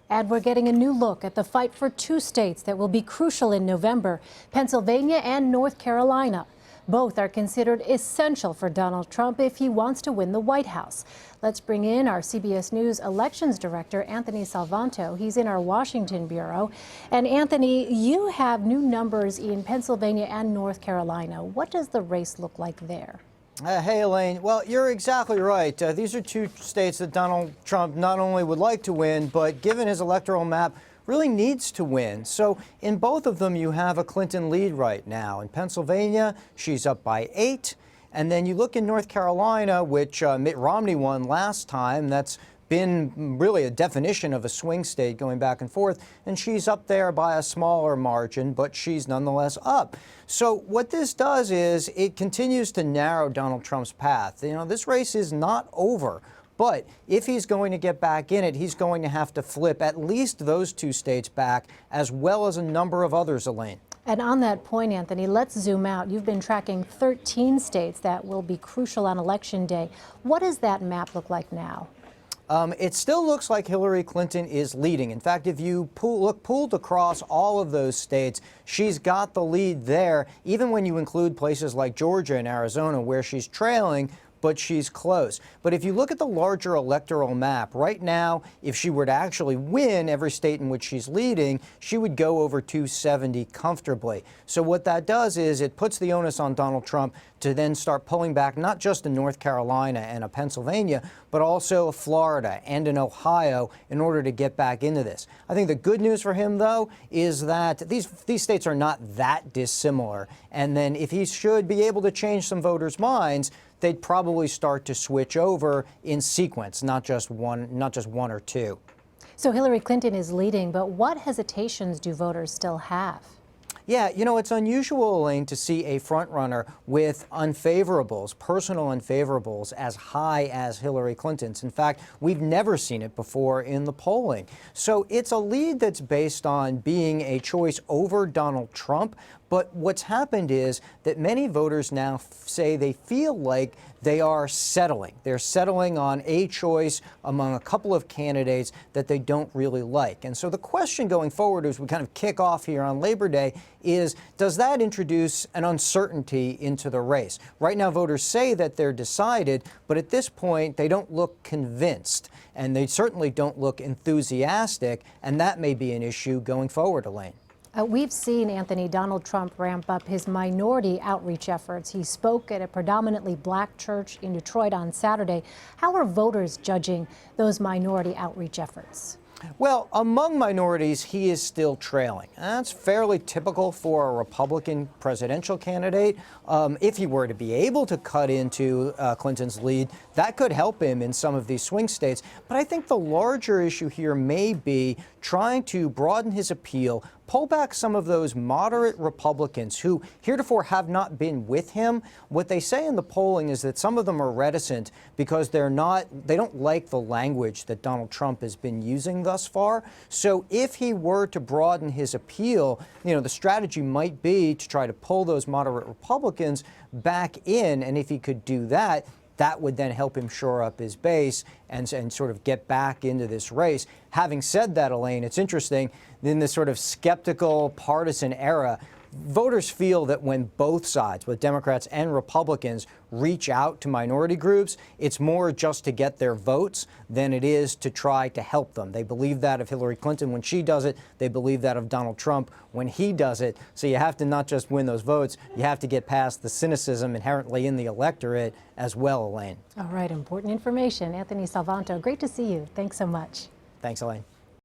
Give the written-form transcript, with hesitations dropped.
And we're getting a new look at the fight for two states that will be crucial in November, Pennsylvania and North Carolina. Both are considered essential for Donald Trump if he wants to win the White House. Let's bring in our CBS News elections director, Anthony Salvanto. He's in our Washington bureau. And Anthony, you have new numbers in Pennsylvania and North Carolina. What does the race look like there? Hey, Elaine. Well, you're exactly right. These are two states that Donald Trump not only would like to win, but given his electoral map, really needs to win. So in both of them, you have a Clinton lead right now. In Pennsylvania, she's up by 8. And then you look in North Carolina, which Mitt Romney won last time. That's been really a definition of a swing state going back and forth, and she's up there by a smaller margin, but she's nonetheless up. So what this does is it continues to narrow Donald Trump's path. You know, this race is not over. But if he's going to get back in it, he's going to have to flip at least those two states back, as well as a number of others, Elaine. And on that point, Anthony, let's zoom out. You've been tracking 13 states that will be crucial on Election Day. What does that map look like now? It still looks like Hillary Clinton is leading. In fact, if you look pooled across all of those states, she's got the lead there, even when you include places like Georgia and Arizona, where she's trailing, but she's close. But if you look at the larger electoral map, right now, if she were to actually win every state in which she's leading, she would go over 270 comfortably. So what that does is it puts the onus on Donald Trump to then start pulling back, not just in North Carolina and a Pennsylvania, but also Florida and in Ohio in order to get back into this. I think the good news for him, though, is that these states are not that dissimilar. And then if he should be able to change some voters' minds, they'd probably start to switch over in sequence, not just one or two. So Hillary Clinton is leading, but what hesitations do voters still have? Yeah, you know, it's unusual, Elaine, to see a frontrunner with unfavorables, personal unfavorables, as high as Hillary Clinton's. In fact, we've never seen it before in the polling. So it's a lead that's based on being a choice over Donald Trump. But what's happened is that many voters now say they feel like they are settling. They're settling on a choice among a couple of candidates that they don't really like. And so the question going forward as we kind of kick off here on Labor Day is, does that introduce an uncertainty into the race? Right now, voters say that they're decided, but at this point, they don't look convinced. And they certainly don't look enthusiastic. And that may be an issue going forward, Elaine. We've seen, Anthony, Donald Trump ramp up his minority outreach efforts. He spoke at a predominantly black church in Detroit on Saturday. How are voters judging those minority outreach efforts? Well, among minorities, he is still trailing. That's fairly typical for a Republican presidential candidate. If he were to be able to cut into Clinton's lead, that could help him in some of these swing states. But I think the larger issue here may be trying to broaden his appeal, pull back some of those moderate Republicans who heretofore have not been with him. What they say in the polling is that some of them are reticent because they don't like the language that Donald Trump has been using thus far. So if he were to broaden his appeal, you know, the strategy might be to try to pull those moderate Republicans back in. And if he could do that, that would then help him shore up his base and sort of get back into this race. Having said that, Elaine, it's interesting, in this sort of skeptical partisan era, voters feel that when both sides, both Democrats and Republicans, reach out to minority groups, it's more just to get their votes than it is to try to help them. They believe that of Hillary Clinton when she does it. They believe that of Donald Trump when he does it. So you have to not just win those votes, you have to get past the cynicism inherently in the electorate as well, Elaine. All right, important information. Anthony Salvanto, great to see you. Thanks so much. Thanks, Elaine.